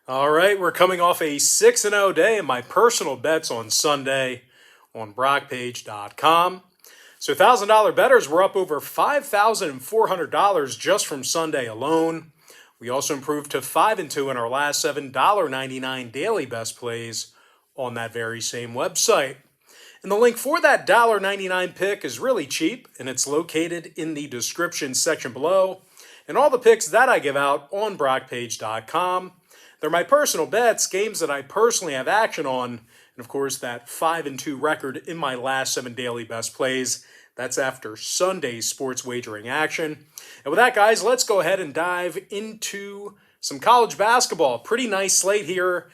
All right, we're coming off a 6-0 day in my personal bets on Sunday on BrockPage.com. So $1,000 bettors were up over $5,400 just from Sunday alone. We also improved to 5-2 in our last $7.99 daily best plays on that very same website. And the link for that $1.99 pick is really cheap, and it's located in the description section below. And all the picks that I give out on BrockPage.com, they're my personal bets, games that I personally have action on, and of course that 5-2 record in my last 7 daily best plays. That's after Sunday's sports wagering action. And with that, guys, let's go ahead and dive into some college basketball. Pretty nice slate here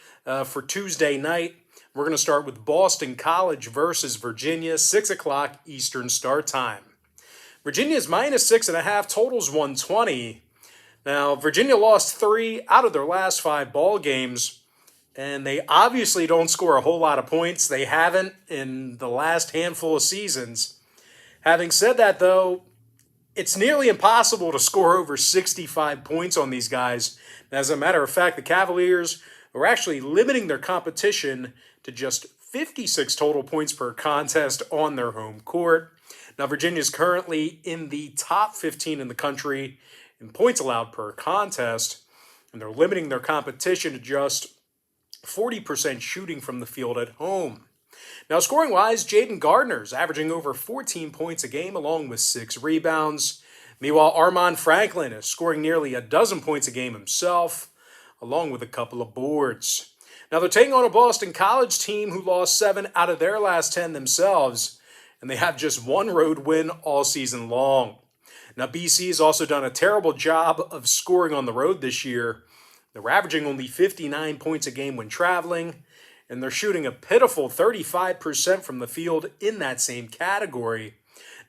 for Tuesday night. We're going to start with Boston College versus Virginia, 6 o'clock Eastern start time. Virginia's minus 6.5, totals 120. Now, Virginia lost 3 out of their last 5 ball games, and they obviously don't score a whole lot of points. They haven't in the last handful of seasons. Having said that, though, it's nearly impossible to score over 65 points on these guys. As a matter of fact, the Cavaliers are actually limiting their competition to just 56 total points per contest on their home court. Now, Virginia's currently in the top 15 in the country in points allowed per contest, and they're limiting their competition to just 40% shooting from the field at home. Now, scoring-wise, Jaden Gardner's averaging over 14 points a game along with 6 rebounds. Meanwhile, Armand Franklin is scoring nearly a dozen points a game himself, along with a couple of boards. Now, they're taking on a Boston College team who lost 7 out of their last 10 themselves, and they have just 1 road win all season long. Now, BC has also done a terrible job of scoring on the road this year. They're averaging only 59 points a game when traveling, and they're shooting a pitiful 35% from the field in that same category.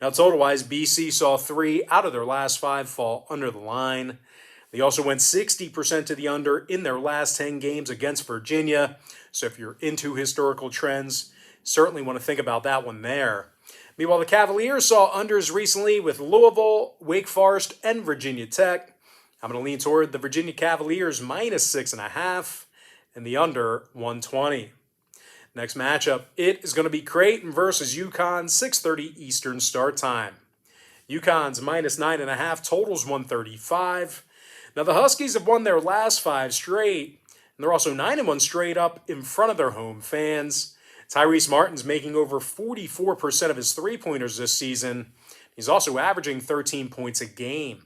Now, total-wise, BC saw 3 out of their last 5 fall under the line. They also went 60% to the under in their last 10 games against Virginia. So if you're into historical trends, certainly want to think about that one there. Meanwhile, the Cavaliers saw unders recently with Louisville, Wake Forest, and Virginia Tech. I'm going to lean toward the Virginia Cavaliers minus 6.5 and the under 120. Next matchup, it is going to be Creighton versus UConn, 6:30 Eastern start time. UConn's minus 9.5, totals 135. Now, the Huskies have won their last 5 straight, and they're also 9-1 straight up in front of their home fans. Tyrese Martin's making over 44% of his three-pointers this season. He's also averaging 13 points a game.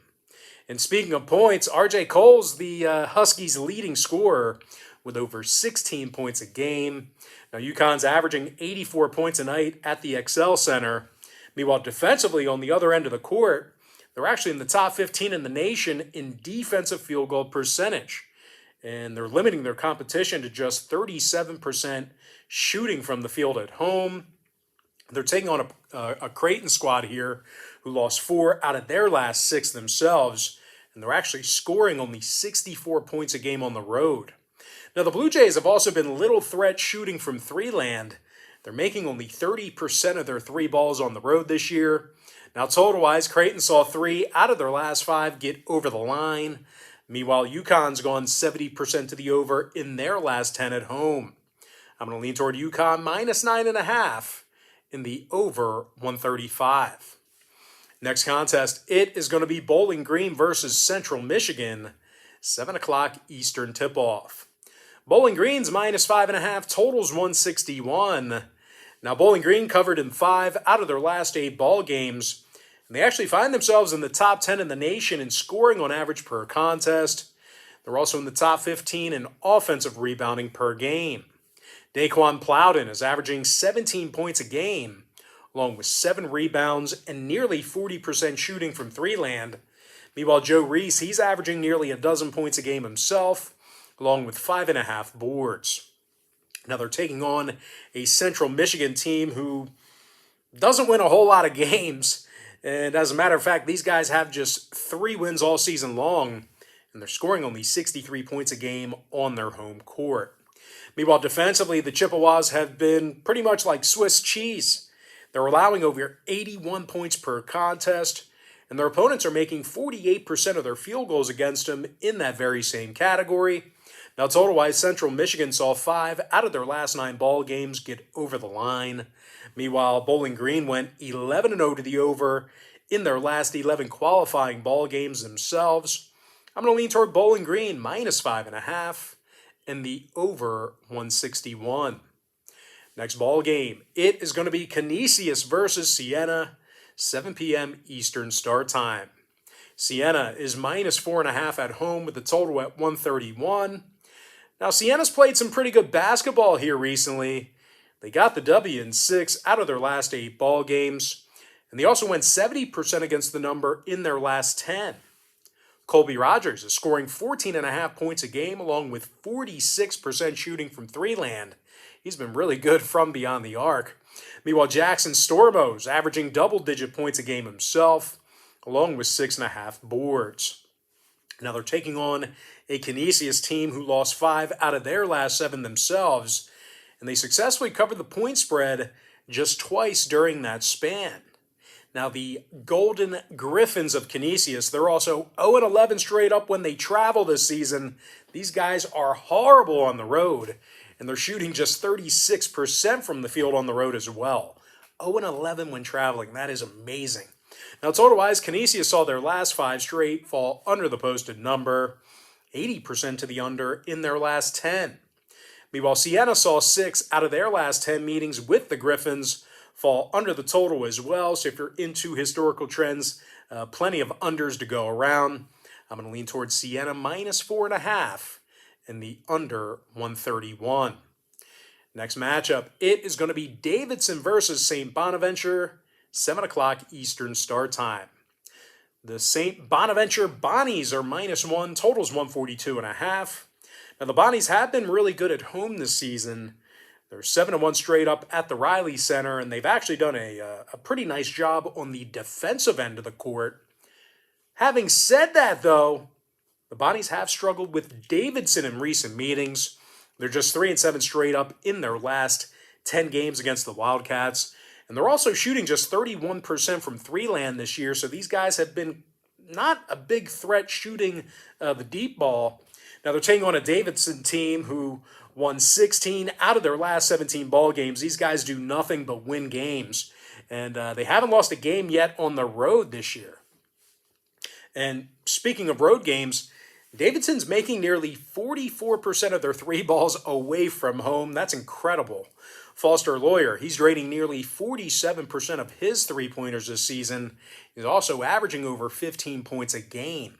And speaking of points, R.J. Cole's the Huskies' leading scorer with over 16 points a game. Now, UConn's averaging 84 points a night at the XL Center. Meanwhile, defensively on the other end of the court, they're actually in the top 15 in the nation in defensive field goal percentage. And they're limiting their competition to just 37% shooting from the field at home. They're taking on a Creighton squad here who lost 4 out of their last 6 themselves. And they're actually scoring only 64 points a game on the road. Now, the Blue Jays have also been little threat shooting from three-land. They're making only 30% of their 3 balls on the road this year. Now, total-wise, Creighton saw 3 out of their last 5 get over the line. Meanwhile, UConn's gone 70% to the over in their last 10 at home. I'm going to lean toward UConn minus 9.5 in the over 135. Next contest, it is going to be Bowling Green versus Central Michigan, 7 o'clock Eastern tip-off. Bowling Green's minus 5.5, totals 161. Now, Bowling Green covered in 5 out of their last 8 ball games, and they actually find themselves in the top 10 in the nation in scoring on average per contest. They're also in the top 15 in offensive rebounding per game. Daquan Plowden is averaging 17 points a game, along with 7 rebounds and nearly 40% shooting from three-land. Meanwhile, Joe Reese, he's averaging nearly a dozen points a game himself, along with 5.5 boards. Now, they're taking on a Central Michigan team who doesn't win a whole lot of games. And as a matter of fact, these guys have just 3 wins all season long, and they're scoring only 63 points a game on their home court. Meanwhile, defensively, the Chippewas have been pretty much like Swiss cheese. They're allowing over 81 points per contest, and their opponents are making 48% of their field goals against them in that very same category. Now, total-wise, Central Michigan saw 5 out of their last 9 ball games get over the line. Meanwhile, Bowling Green went 11-0 to the over in their last 11 qualifying ball games themselves. I'm going to lean toward Bowling Green minus 5.5 and the over 161. Next ball game, it is going to be Canisius versus Siena, 7 p.m. Eastern start time. Siena is minus 4.5 at home with the total at 131. Now, Siena's played some pretty good basketball here recently. They got the W in 6 out of their last 8 ball games, and they also went 70% against the number in their last 10. Colby Rogers is scoring 14.5 points a game along with 46% shooting from three-land. He's been really good from beyond the arc. Meanwhile, Jackson Stormo's averaging double-digit points a game himself, along with 6.5 boards. Now they're taking on a Canisius team who lost 5 out of their last 7 themselves, and they successfully covered the point spread just twice during that span. Now the Golden Griffins of Canisius, they're also 0-11 straight up when they travel this season. These guys are horrible on the road, and they're shooting just 36% from the field on the road as well. 0-11 when traveling, that is amazing. Now, total-wise, Canisius saw their last 5 straight fall under the posted number, 80% to the under in their last 10. Meanwhile, Siena saw 6 out of their last 10 meetings with the Griffins fall under the total as well. So if you're into historical trends, plenty of unders to go around. I'm going to lean towards Siena minus 4.5 and the under 131. Next matchup, it is going to be Davidson versus St. Bonaventure, 7 o'clock Eastern start time. The St. Bonaventure Bonnies are -1, totals 142.5. Now, the Bonnies have been really good at home this season. They're 7-1 straight up at the Riley Center, and they've actually done a pretty nice job on the defensive end of the court. Having said that, though, the Bonnies have struggled with Davidson in recent meetings. They're just 3-7 straight up in their last 10 games against the Wildcats. And they're also shooting just 31% from three-land this year, so these guys have been not a big threat shooting the deep ball. Now, they're taking on a Davidson team who won 16 out of their last 17 ball games. These guys do nothing but win games, and they haven't lost a game yet on the road this year. And speaking of road games, Davidson's making nearly 44% of their 3 balls away from home. That's incredible. Foster Lawyer, he's draining nearly 47% of his 3-pointers this season. He's also averaging over 15 points a game.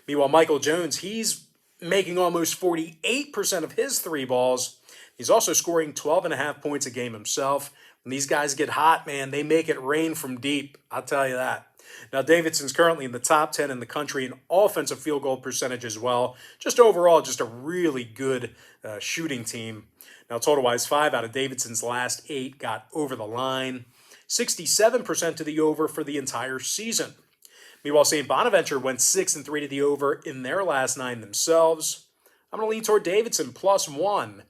Meanwhile, Michael Jones, he's making almost 48% of his 3 balls. He's also scoring 12.5 points a game himself. When these guys get hot, man, they make it rain from deep. I'll tell you that. Now, Davidson's currently in the top 10 in the country in offensive field goal percentage as well. Just overall, just a really good shooting team. Now, total-wise, 5 out of Davidson's last 8 got over the line. 67% to the over for the entire season. Meanwhile, St. Bonaventure went 6-3 to the over in their last 9 themselves. I'm going to lean toward Davidson +1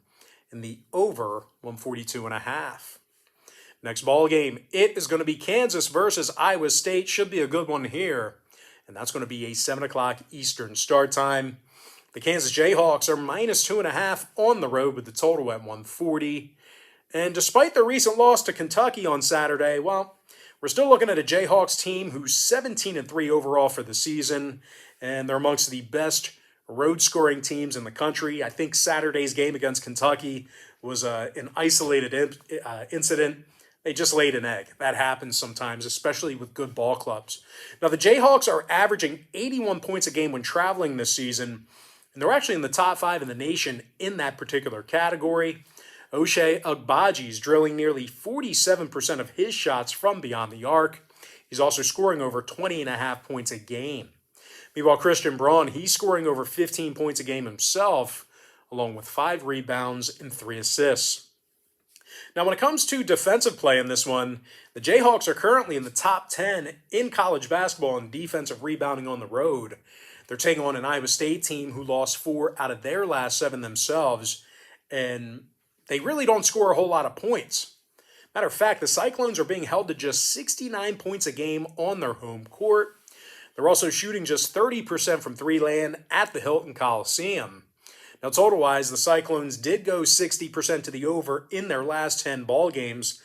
in the over 142.5. Next ball game, it is going to be Kansas versus Iowa State. Should be a good one here. And that's going to be a 7 o'clock Eastern start time. The Kansas Jayhawks are -2.5 on the road with the total at 140. And despite their recent loss to Kentucky on Saturday, well, we're still looking at a Jayhawks team who's 17-3 overall for the season. And they're amongst the best road scoring teams in the country. I think Saturday's game against Kentucky was an isolated incident. They just laid an egg. That happens sometimes, especially with good ball clubs. Now, the Jayhawks are averaging 81 points a game when traveling this season, and they're actually in the top 5 in the nation in that particular category. Ochai Agbaji's drilling nearly 47% of his shots from beyond the arc. He's also scoring over 20.5 points a game. Meanwhile, Christian Braun, he's scoring over 15 points a game himself, along with 5 rebounds and 3 assists. Now, when it comes to defensive play in this one, the Jayhawks are currently in the top 10 in college basketball in defensive rebounding on the road. They're taking on an Iowa State team who lost 4 out of their last 7 themselves, and they really don't score a whole lot of points. Matter of fact, the Cyclones are being held to just 69 points a game on their home court. They're also shooting just 30% from three-land at the Hilton Coliseum. Now, total-wise, the Cyclones did go 60% to the over in their last 10 ball games,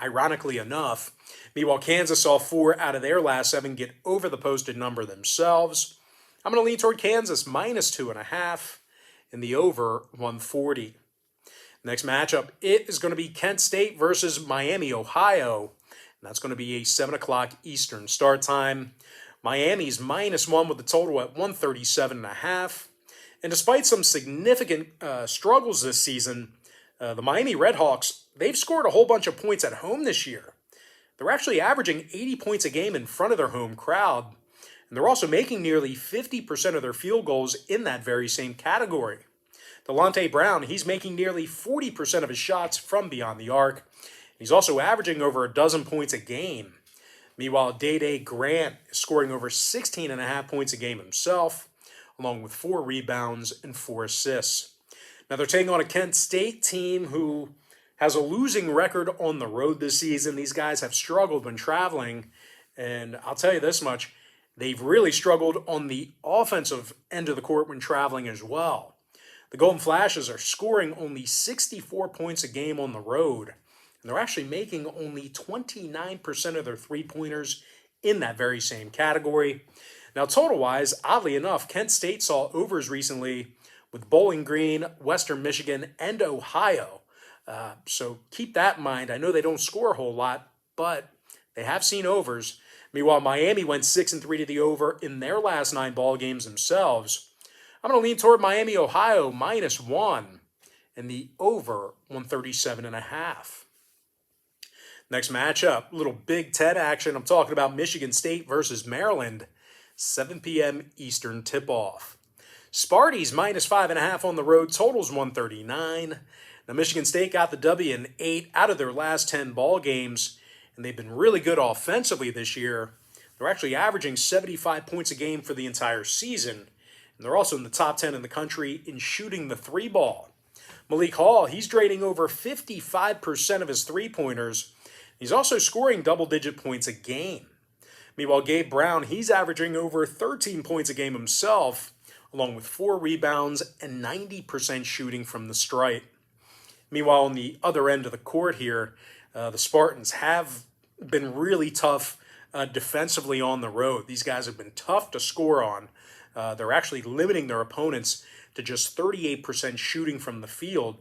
ironically enough. Meanwhile, Kansas saw 4 out of their last 7 get over the posted number themselves. I'm going to lean toward Kansas minus 2.5 in the over 140. Next matchup, it is going to be Kent State versus Miami, Ohio. And that's going to be a 7 o'clock Eastern start time. Miami's -1 with the total at 137.5. And despite some significant struggles this season, the Miami Redhawks, they've scored a whole bunch of points at home this year. They're actually averaging 80 points a game in front of their home crowd. And they're also making nearly 50% of their field goals in that very same category. Delonte Brown, he's making nearly 40% of his shots from beyond the arc. He's also averaging over a dozen points a game. Meanwhile, Day Grant is scoring over 16.5 points a game himself, along with 4 rebounds and 4 assists. Now, they're taking on a Kent State team who has a losing record on the road this season. These guys have struggled when traveling, and I'll tell you this much, they've really struggled on the offensive end of the court when traveling as well. The Golden Flashes are scoring only 64 points a game on the road, and they're actually making only 29% of their three-pointers in that very same category. Now, total-wise, oddly enough, Kent State saw overs recently with Bowling Green, Western Michigan, and Ohio. So keep that in mind. I know they don't score a whole lot, but they have seen overs. Meanwhile, Miami went 6-3 to the over in their last 9 ball games themselves. I'm going to lean toward Miami, Ohio, -1, and the over 137.5. Next matchup, little Big Ten action. I'm talking about Michigan State versus Maryland, 7 p.m. Eastern tip-off. Sparty's -5.5 on the road, totals 139. Now, Michigan State got the W in 8 out of their last 10 ball games, and they've been really good offensively this year. They're actually averaging 75 points a game for the entire season, and they're also in the top 10 in the country in shooting the 3-ball. Malik Hall, he's draining over 55% of his three-pointers. He's also scoring double-digit points a game. Meanwhile, Gabe Brown, he's averaging over 13 points a game himself, along with 4 rebounds and 90% shooting from the stripe. Meanwhile, on the other end of the court here, the Spartans have been really tough defensively on the road. These guys have been tough to score on. They're actually limiting their opponents to just 38% shooting from the field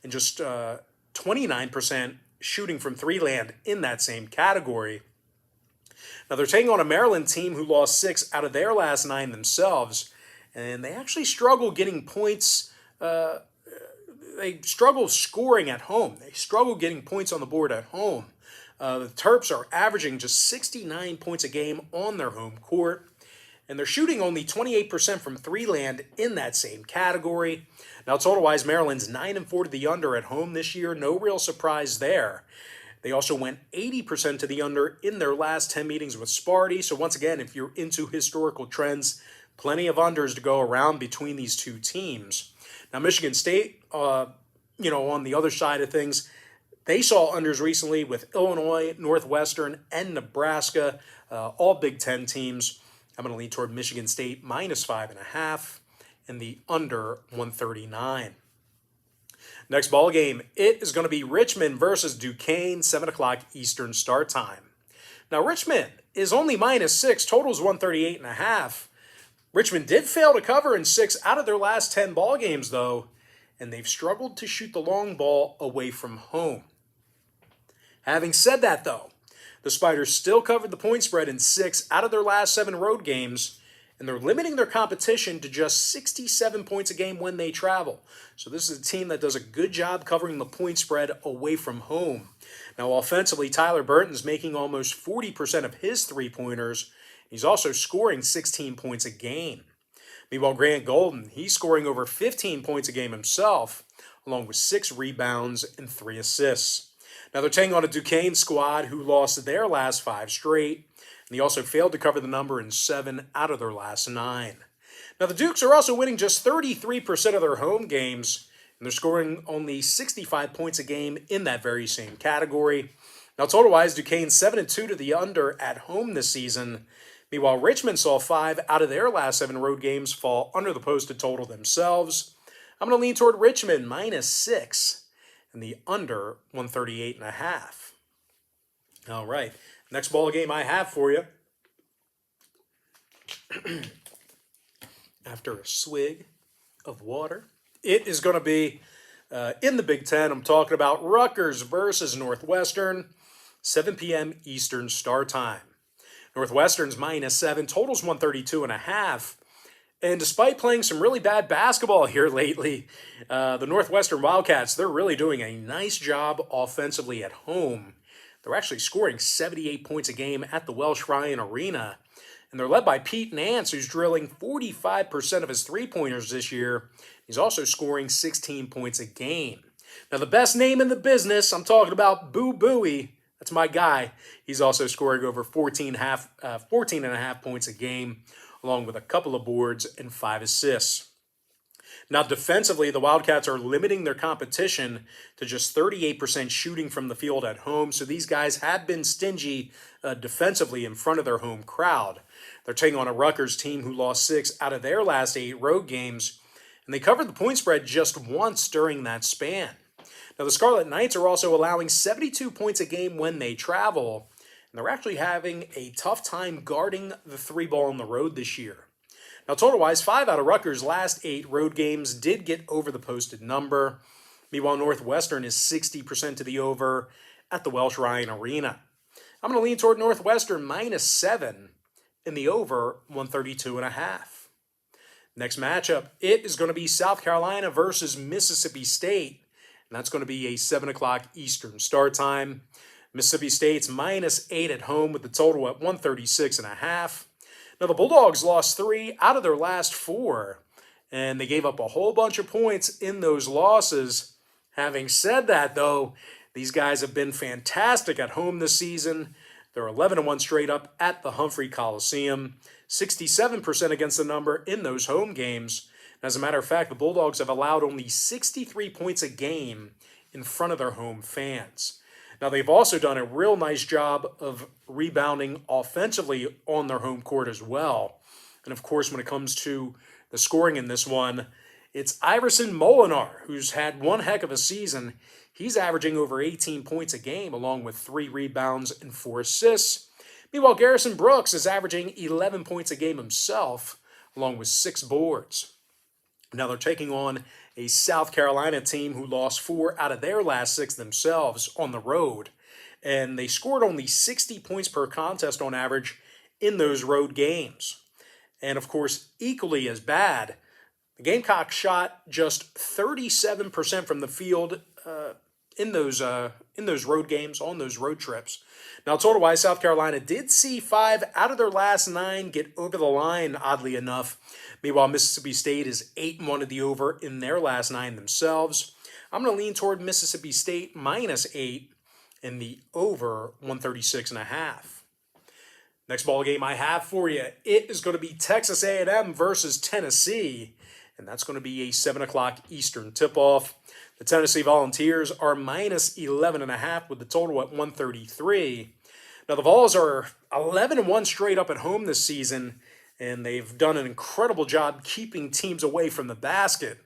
and just 29% shooting from three-land in that same category. Now, they're taking on a Maryland team who lost 6 out of their last 9 themselves, and they actually struggle getting points. They struggle scoring at home. They struggle getting points on the board at home. The Terps are averaging just 69 points a game on their home court, and they're shooting only 28% from three-land in that same category. Now, total-wise, Maryland's 9-4 to the under at home this year. No real surprise there. They also went 80% to the under in their last 10 meetings with Sparty. So once again, if you're into historical trends, plenty of unders to go around between these two teams. Now, Michigan State, on the other side of things, they saw unders recently with Illinois, Northwestern, and Nebraska, all Big Ten teams. I'm going to lean toward Michigan State -5.5 and the under 139. Next ball game, it is going to be Richmond versus Duquesne, 7 o'clock Eastern start time. Now, Richmond is only -6, totals 138.5. Richmond did fail to cover in 6 out of their last 10 ball games, though, and they've struggled to shoot the long ball away from home. Having said that, though, the Spiders still covered the point spread in 6 out of their last 7 road games, and they're limiting their competition to just 67 points a game when they travel. So this is a team that does a good job covering the point spread away from home. Now, offensively, Tyler Burton's making almost 40% of his three-pointers. He's also scoring 16 points a game. Meanwhile, Grant Golden, he's scoring over 15 points a game himself, along with 6 rebounds and 3 assists. Now, they're taking on a Duquesne squad who lost their last 5 straight, and they also failed to cover the number in 7 out of their last 9. Now, the Dukes are also winning just 33% of their home games, and they're scoring only 65 points a game in that very same category. Now, total-wise, Duquesne 7-2 to the under at home this season. Meanwhile, Richmond saw 5 out of their last 7 road games fall under the posted total themselves. I'm going to lean toward Richmond -6 and the under 138.5. All right, next ball game I have for you. After a swig of water, it is going to be in the Big Ten. I'm talking about Rutgers versus Northwestern, 7 p.m. Eastern start time. Northwestern's -7, totals 132.5. And despite playing some really bad basketball here lately, the Northwestern Wildcats, they're really doing a nice job offensively at home. They're actually scoring 78 points a game at the Welsh Ryan Arena. And they're led by Pete Nance, who's drilling 45% of his three-pointers this year. He's also scoring 16 points a game. Now, the best name in the business, I'm talking about Boo Buie. That's my guy. He's also scoring over 14.5 points a game, along with a couple of boards and 5 assists. Now, defensively, the Wildcats are limiting their competition to just 38% shooting from the field at home, so these guys have been stingy defensively in front of their home crowd. They're taking on a Rutgers team who lost 6 out of their last 8 road games, and they covered the point spread just once during that span. Now, the Scarlet Knights are also allowing 72 points a game when they travel, and they're actually having a tough time guarding the 3 ball on the road this year. Now, total-wise, 5 out of Rutgers' last 8 road games did get over the posted number. Meanwhile, Northwestern is 60% to the over at the Welsh Ryan Arena. I'm going to lean toward Northwestern -7 in the over 132.5. Next matchup, it is going to be South Carolina versus Mississippi State, and that's going to be a 7 o'clock Eastern start time. Mississippi State's -8 at home with the total at 136.5. Now, the Bulldogs lost 3 out of their last 4, and they gave up a whole bunch of points in those losses. Having said that, though, these guys have been fantastic at home this season. They're 11-1 straight up at the Humphrey Coliseum, 67% against the number in those home games. As a matter of fact, the Bulldogs have allowed only 63 points a game in front of their home fans. Now, they've also done a real nice job of rebounding offensively on their home court as well. And, of course, when it comes to the scoring in this one, it's Iverson Molinar, who's had one heck of a season. He's averaging over 18 points a game, along with 3 rebounds and 4 assists. Meanwhile, Garrison Brooks is averaging 11 points a game himself, along with 6 boards. Now, they're taking on a South Carolina team who lost 4 out of their last 6 themselves on the road. And they scored only 60 points per contest on average in those road games. And, of course, equally as bad, the Gamecocks shot just 37% from the field in those road games, on those road trips. Now, total-wise, South Carolina did see 5 out of their last 9 get over the line, oddly enough. Meanwhile, Mississippi State is 8-1 at the over in their last 9 themselves. I'm going to lean toward Mississippi State -8 in the over 136.5. Next ball game I have for you, it is going to be Texas A&M versus Tennessee, and that's going to be a 7 o'clock Eastern tip-off. The Tennessee Volunteers are -11.5 with the total at 133. Now, the Vols are 11-1 straight up at home this season, and they've done an incredible job keeping teams away from the basket.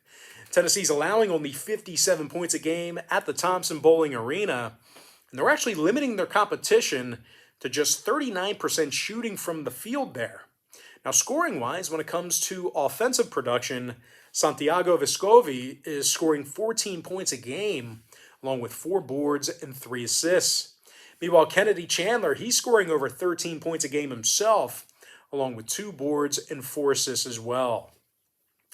Tennessee's allowing only 57 points a game at the Thompson-Boling Arena, and they're actually limiting their competition to just 39% shooting from the field there. Now, scoring-wise, when it comes to offensive production, Santiago Vescovi is scoring 14 points a game, along with 4 boards and 3 assists. Meanwhile, Kennedy Chandler, he's scoring over 13 points a game himself, along with 2 boards and 4 assists as well.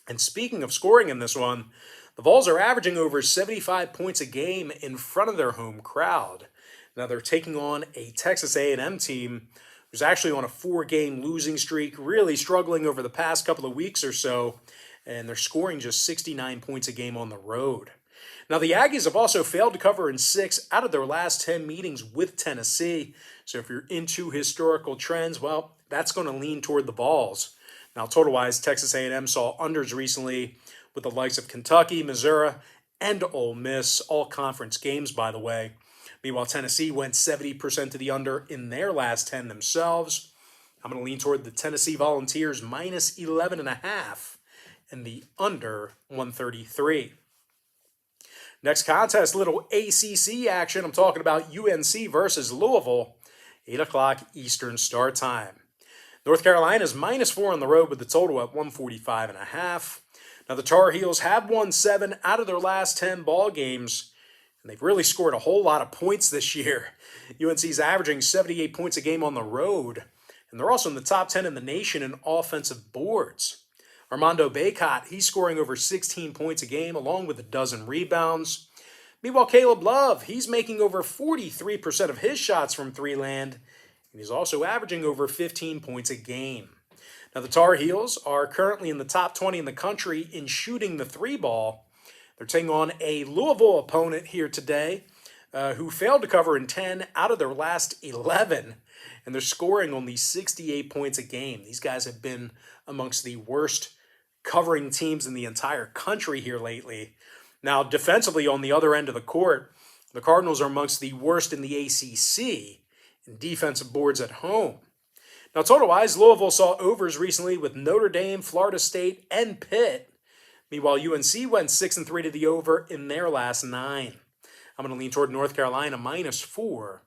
And speaking of scoring in this one, the Vols are averaging over 75 points a game in front of their home crowd. Now, they're taking on a Texas A&M team who's actually on a 4-game losing streak, really struggling over the past couple of weeks or so, and they're scoring just 69 points a game on the road. Now, the Aggies have also failed to cover in 6 out of their last 10 meetings with Tennessee, so if you're into historical trends, well, that's going to lean toward the Vols. Now, total-wise, Texas A&M saw unders recently with the likes of Kentucky, Missouri, and Ole Miss, all conference games, by the way. Meanwhile, Tennessee went 70% to the under in their last 10 themselves. I'm going to lean toward the Tennessee Volunteers minus 11.5 and the under 133. Next contest, little ACC action. I'm talking about UNC versus Louisville, 8 o'clock Eastern start time. North Carolina's minus 4 on the road with the total at 145.5. Now, the Tar Heels have won 7 out of their last 10 ball games, and they've really scored a whole lot of points this year. UNC's averaging 78 points a game on the road, and they're also in the top 10 in the nation in offensive boards. Armando Bacot, he's scoring over 16 points a game, along with a dozen rebounds. Meanwhile, Caleb Love, he's making over 43% of his shots from three land, and he's also averaging over 15 points a game. Now, the Tar Heels are currently in the top 20 in the country in shooting the three ball. They're taking on a Louisville opponent here today who failed to cover in 10 out of their last 11, and they're scoring only 68 points a game. These guys have been amongst the worst covering teams in the entire country here lately. Now, defensively on the other end of the court, the Cardinals are amongst the worst in the ACC in defensive boards at home. Now, total-wise, Louisville saw overs recently with Notre Dame, Florida State, and Pitt. Meanwhile, UNC went 6-3 to the over in their last 9. I'm going to lean toward North Carolina minus 4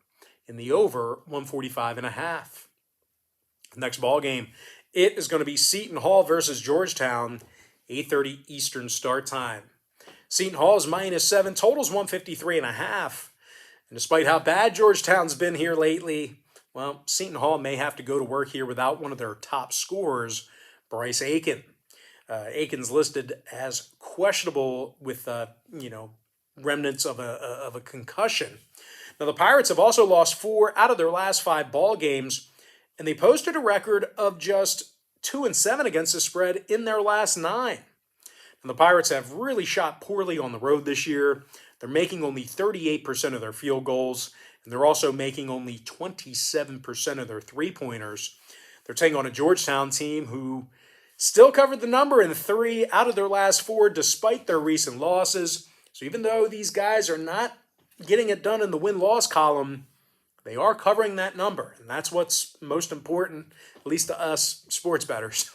in the over 145.5. Next ball game, it is going to be Seton Hall versus Georgetown, 8:30 Eastern start time. Seton Hall is minus 7, totals 153.5. And despite how bad Georgetown's been here lately, well, Seton Hall may have to go to work here without one of their top scorers, Bryce Aiken. Aiken's listed as questionable with, remnants of a concussion. Now, the Pirates have also lost 4 out of their last 5 ball games, and they posted a record of just 2-7 against the spread in their last 9. And the Pirates have really shot poorly on the road this year. They're making only 38% of their field goals, and they're also making only 27% of their three-pointers. They're taking on a Georgetown team who still covered the number in 3 out of their last 4 despite their recent losses. So even though these guys are not getting it done in the win-loss column, they are covering that number, and that's what's most important, at least to us sports bettors.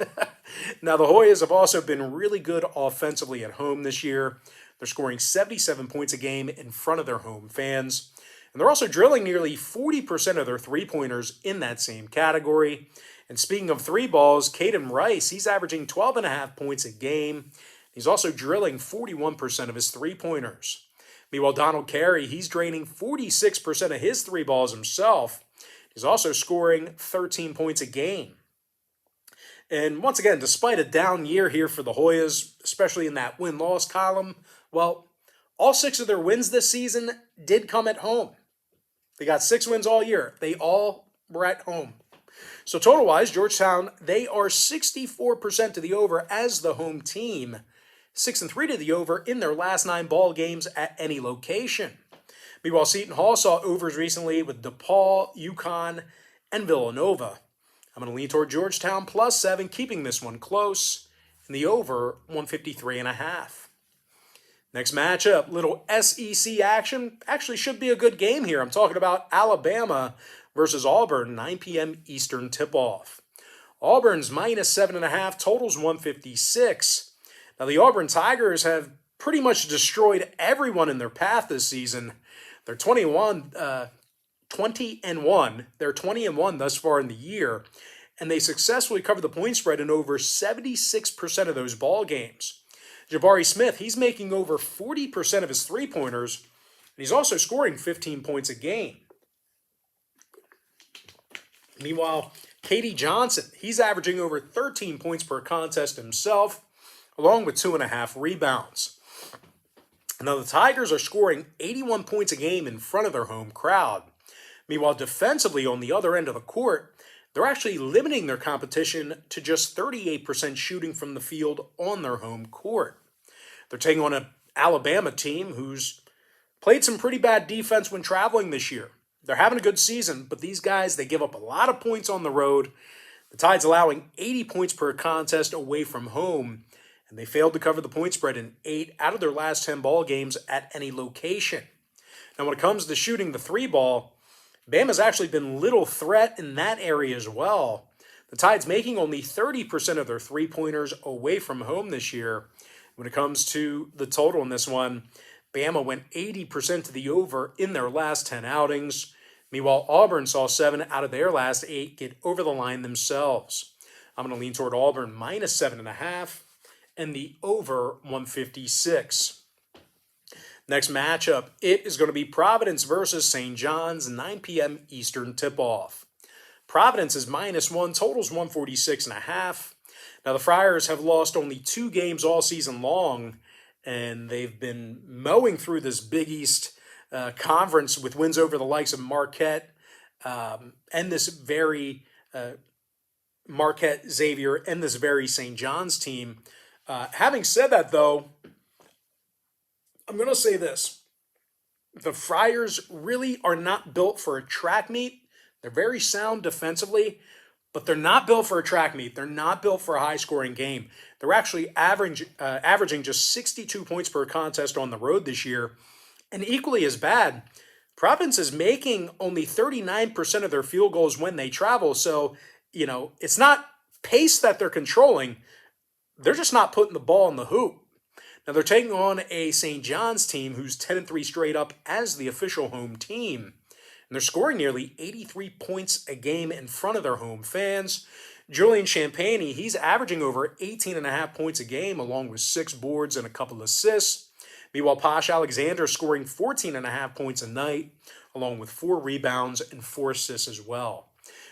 Now, the Hoyas have also been really good offensively at home this year. They're scoring 77 points a game in front of their home fans, and they're also drilling nearly 40% of their three-pointers in that same category. And speaking of three balls, Caden Rice, he's averaging 12.5 points a game. He's also drilling 41% of his three-pointers. Meanwhile, Donald Carey, he's draining 46% of his three balls himself. He's also scoring 13 points a game. And once again, despite a down year here for the Hoyas, especially in that win-loss column, well, all 6 of their wins this season did come at home. They got 6 wins all year. They all were at home. So total-wise, Georgetown, they are 64% to the over as the home team. 6-3 to the over in their last 9 ball games at any location. Meanwhile, Seton Hall saw overs recently with DePaul, UConn, and Villanova. I'm going to lean toward Georgetown plus 7, keeping this one close, and the over 153.5. Next matchup, little SEC action. Actually should be a good game here. I'm talking about Alabama versus Auburn, 9 p.m. Eastern tip-off. Auburn's minus 7.5, totals 156. Now, the Auburn Tigers have pretty much destroyed everyone in their path this season. They're 20-1. They're 20-1 thus far in the year, and they successfully covered the point spread in over 76% of those ball games. Jabari Smith, he's making over 40% of his three-pointers, and he's also scoring 15 points a game. Meanwhile, Katie Johnson, he's averaging over 13 points per contest himself, along with 2.5 rebounds. Now, the Tigers are scoring 81 points a game in front of their home crowd. Meanwhile, defensively on the other end of the court, they're actually limiting their competition to just 38% shooting from the field on their home court. They're taking on an Alabama team who's played some pretty bad defense when traveling this year. They're having a good season, but these guys, they give up a lot of points on the road. The Tide's allowing 80 points per contest away from home, and they failed to cover the point spread in 8 out of their last 10 ball games at any location. Now, when it comes to shooting the three ball, Bama's actually been little threat in that area as well. The Tide's making only 30% of their three-pointers away from home this year. When it comes to the total in this one, Bama went 80% to the over in their last 10 outings. Meanwhile, Auburn saw 7 out of their last 8 get over the line themselves. I'm going to lean toward Auburn minus 7.5 and the over 156. Next matchup, it is going to be Providence versus St. John's, 9 p.m. Eastern tip-off. Providence is -1, totals 146.5. Now, the Friars have lost only 2 games all season long, and they've been mowing through this Big East conference with wins over the likes of Marquette and this very Marquette, Xavier, and this very St. John's team. Having said that, though, I'm going to say this. The Friars really are not built for a track meet. They're very sound defensively, but they're not built for a track meet. They're not built for a high-scoring game. They're actually averaging just 62 points per contest on the road this year. And equally as bad, Providence is making only 39% of their field goals when they travel. So, it's not pace that they're controlling. They're just not putting the ball in the hoop. Now, they're taking on a St. John's team who's 10-3 straight up as the official home team. And they're scoring nearly 83 points a game in front of their home fans. Julian Champagny, he's averaging over 18.5 points a game, along with 6 boards and a couple assists. Meanwhile, Posh Alexander scoring 14.5 points a night, along with 4 rebounds and 4 assists as well.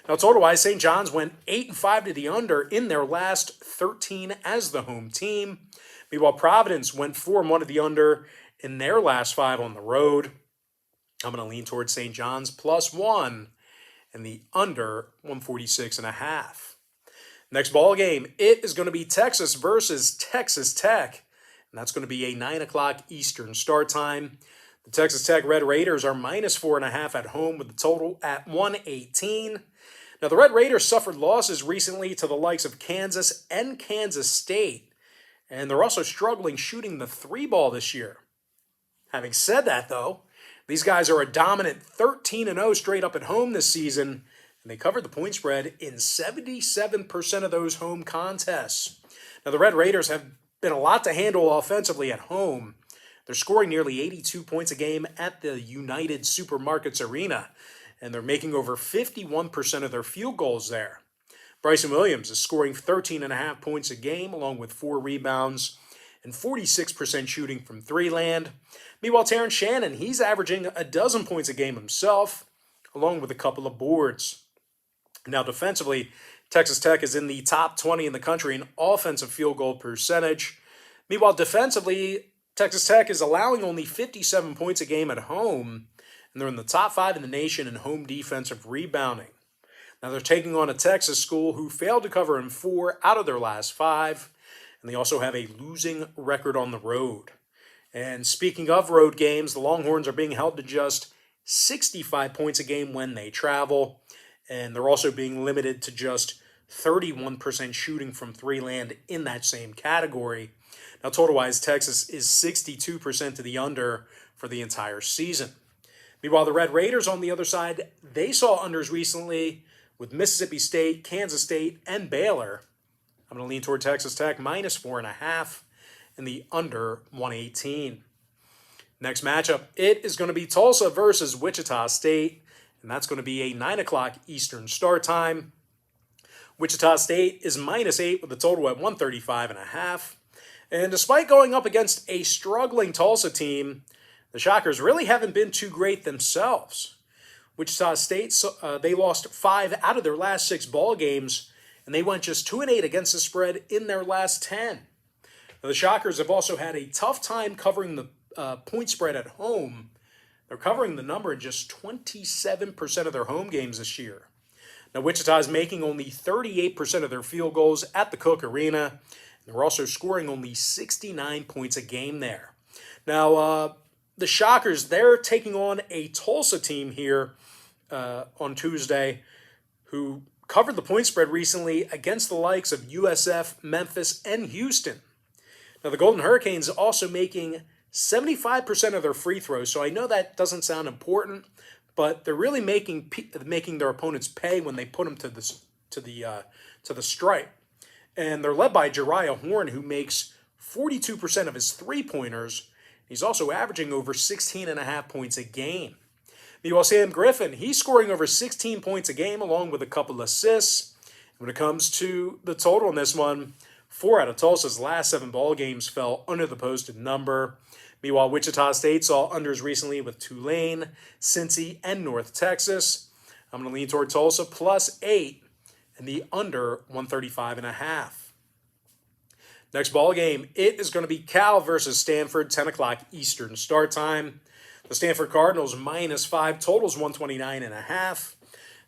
Now, total-wise, St. John's went 8-5 to the under in their last 13 as the home team. Meanwhile, Providence went 4-1 to the under in their last 5 on the road. I'm going to lean towards St. John's +1 and the under 146.5. Next ball game, it is going to be Texas versus Texas Tech, and that's going to be a 9 o'clock Eastern start time. The Texas Tech Red Raiders are -4.5 at home with the total at 118. Now, the Red Raiders suffered losses recently to the likes of Kansas and Kansas State, and they're also struggling shooting the 3-ball this year. Having said that, though, these guys are a dominant 13-0 straight up at home this season, and they covered the point spread in 77% of those home contests. Now, the Red Raiders have been a lot to handle offensively at home. They're scoring nearly 82 points a game at the United Supermarkets Arena, and they're making over 51% of their field goals there. Bryson Williams is scoring 13.5 points a game, along with 4 rebounds and 46% shooting from 3 land. Meanwhile, Terrence Shannon, he's averaging 12 points a game himself, along with a couple of boards. Now, defensively, Texas Tech is in the top 20 in the country in offensive field goal percentage. Meanwhile, defensively, Texas Tech is allowing only 57 points a game at home, and they're in the top 5 in the nation in home defensive rebounding. Now, they're taking on a Texas school who failed to cover in 4 out of their last 5, and they also have a losing record on the road. And speaking of road games, the Longhorns are being held to just 65 points a game when they travel, and they're also being limited to just 31% shooting from 3 land in that same category. Now, total-wise, Texas is 62% to the under for the entire season. Meanwhile, the Red Raiders on the other side, they saw unders recently with Mississippi State, Kansas State, and Baylor. I'm going to lean toward Texas Tech -4.5 and the under 118. Next matchup, it is going to be Tulsa versus Wichita State, and that's going to be a 9 o'clock Eastern start time. Wichita State is -8 with the total at 135.5. And despite going up against a struggling Tulsa team, the Shockers really haven't been too great themselves. Wichita State, they lost 5 out of their last 6 ball games, and they went just 2-8 against the spread in their last 10. Now, the Shockers have also had a tough time covering the point spread at home. They're covering the number in just 27% of their home games this year. Now, Wichita is making only 38% of their field goals at the Cook Arena. And they're also scoring only 69 points a game there. Now, the Shockers, they're taking on a Tulsa team here on Tuesday who covered the point spread recently against the likes of USF, Memphis, and Houston. Now, the Golden Hurricanes also making 75% of their free throws, so I know that doesn't sound important, but they're really making their opponents pay when they put them to the stripe. And they're led by Jariah Horn, who makes 42% of his three-pointers. He's also averaging over 16.5 points a game. Meanwhile, Sam Griffin, he's scoring over 16 points a game along with a couple assists. When it comes to the total in this one, 4 out of Tulsa's last 7 ball games fell under the posted number. Meanwhile, Wichita State saw unders recently with Tulane, Cincy, and North Texas. I'm going to lean toward Tulsa +8 and the under 135.5. Next ball game, it is going to be Cal versus Stanford, 10 o'clock Eastern start time. The Stanford Cardinals -5, totals 129.5.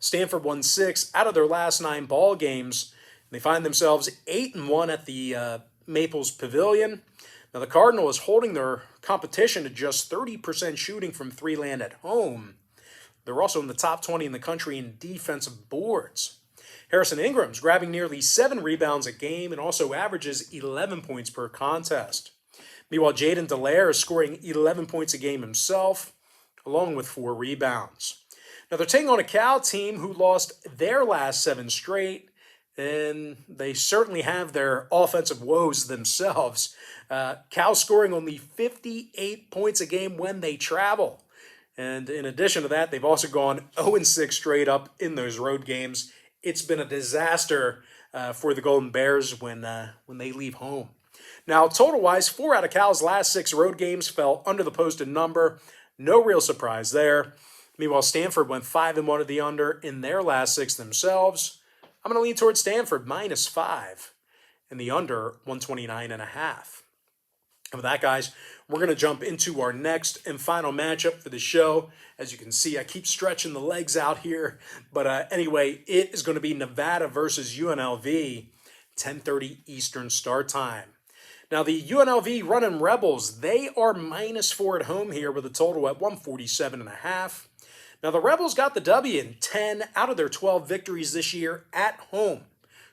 Stanford won 6 out of their last 9 ball games. They find themselves 8-1 at the Maples Pavilion. Now the Cardinals holding their competition to just 30% shooting from three land at home. They're also in the top 20 in the country in defensive boards. Harrison Ingram's grabbing nearly 7 rebounds a game and also averages 11 points per contest. Meanwhile, Jaden Dallaire is scoring 11 points a game himself, along with 4 rebounds. Now, they're taking on a Cal team who lost their last 7 straight, and they certainly have their offensive woes themselves. Cal scoring only 58 points a game when they travel. And in addition to that, they've also gone 0-6 straight up in those road games. It's been a disaster for the Golden Bears when they leave home. Now, total-wise, 4 out of Cal's last 6 road games fell under the posted number. No real surprise there. Meanwhile, Stanford went 5-1 to the under in their last 6 themselves. I'm going to lean towards Stanford -5 and the under 129.5. And with that, guys, we're going to jump into our next and final matchup for the show. As you can see, I keep stretching the legs out here. But anyway, it is going to be Nevada versus UNLV, 10:30 Eastern start time. Now, the UNLV Runnin' Rebels, they are -4 at home here with a total at 147.5. Now, the Rebels got the W in 10 out of their 12 victories this year at home.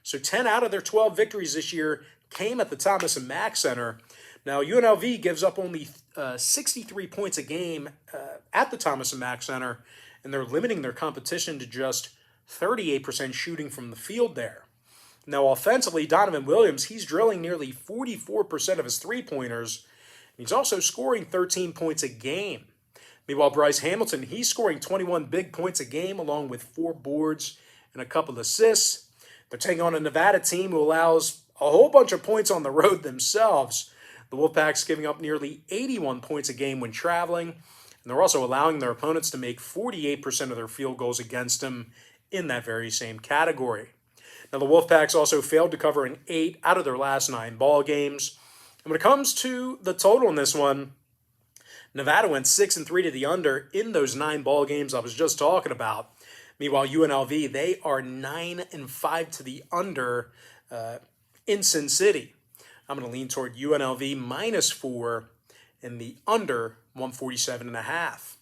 So 10 out of their 12 victories this year came at the Thomas & Mack Center. Now, UNLV gives up only 63 points a game at the Thomas & Mack Center, and they're limiting their competition to just 38% shooting from the field there. Now, offensively, Donovan Williams, he's drilling nearly 44% of his three-pointers. He's also scoring 13 points a game. Meanwhile, Bryce Hamilton, he's scoring 21 big points a game along with 4 boards and a couple assists. They're taking on a Nevada team who allows a whole bunch of points on the road themselves. The Wolfpack's giving up nearly 81 points a game when traveling, and they're also allowing their opponents to make 48% of their field goals against them in that very same category. Now, the Wolfpack's also failed to cover in 8 out of their last 9 ball games. And when it comes to the total in this one, Nevada went 6-3 to the under in those 9 ball games I was just talking about. Meanwhile, UNLV, they are 9-5 to the under in Sin City. I'm going to lean toward UNLV -4 and the under 147.5.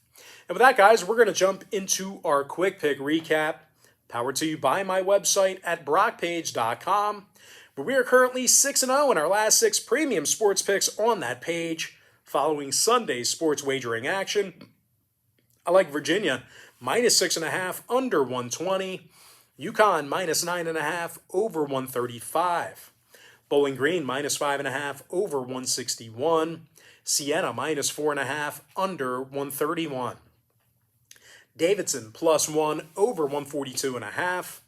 And with that, guys, we're going to jump into our quick pick recap, powered to you by my website at brockpage.com, where we are currently 6-0 in our last 6 premium sports picks on that page, following Sunday's sports wagering action. I like Virginia -6.5 under 120, UConn -9.5 over 135, Bowling Green -5.5 over 161, Siena -4.5 under 131. Davidson +1 over 142.5.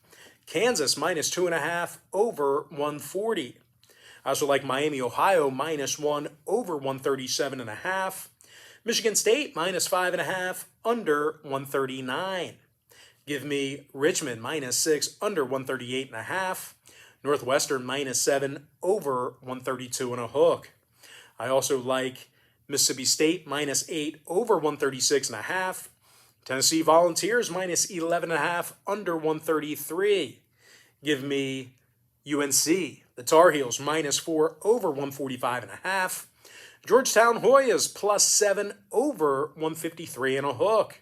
Kansas -2.5 over 140. I also like Miami, Ohio -1 over 137.5. Michigan State -5.5 under 139. Give me Richmond -6 under 138.5. Northwestern -7 over 132 and a hook. I also like Mississippi State -8 over 136.5. Tennessee Volunteers -11.5 under 133. Give me UNC, the Tar Heels -4 over 145.5. Georgetown Hoyas +7 over 153 and a hook.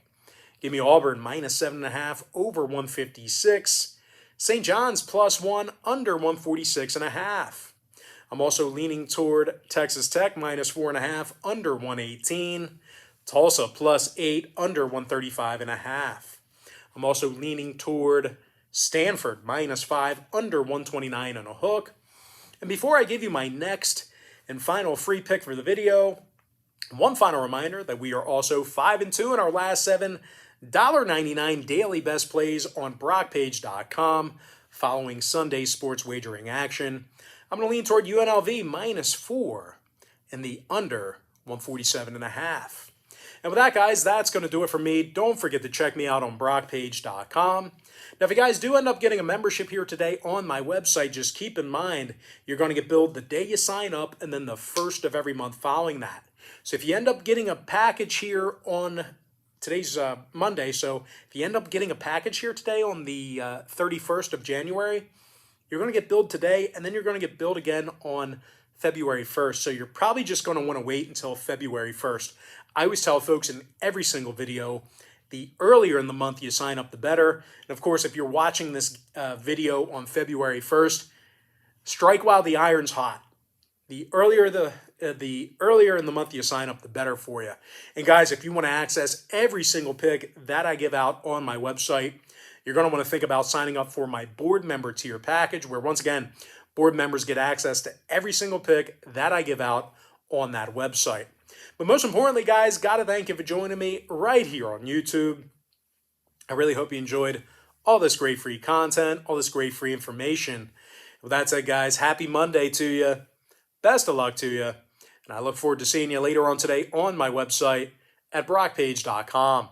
Give me Auburn -7.5 over 156. St. John's +1 under 146.5. I'm also leaning toward Texas Tech -4.5 under 118. Tulsa +8 under 135.5. I'm also leaning toward Stanford -5, under 129 on a hook. And before I give you my next and final free pick for the video, one final reminder that we are also 5-2 in our last 7 $1.99 daily best plays on BrockPage.com following Sunday sports wagering action. I'm going to lean toward UNLV -4 and the under 147.5. And with that, guys, that's going to do it for me. Don't forget to check me out on BrockPage.com. Now, if you guys do end up getting a membership here today on my website, just keep in mind you're going to get billed the day you sign up and then the first of every month following that. So if you end up getting a package here on today's Monday, so if you end up getting a package here today on the 31st of January, you're going to get billed today, and then you're going to get billed again on February 1st. So you're probably just going to want to wait until February 1st. I always tell folks in every single video, the earlier in the month you sign up, the better. And of course, if you're watching this video on February 1st, strike while the iron's hot. The earlier in the month you sign up, the better for you. And guys, if you want to access every single pick that I give out on my website, you're going to want to think about signing up for my board member tier package, where once again, board members get access to every single pick that I give out on that website. But most importantly, guys, got to thank you for joining me right here on YouTube. I really hope you enjoyed all this great free content, all this great free information. With that said, guys, happy Monday to you. Best of luck to you. And I look forward to seeing you later on today on my website at BrockPage.com.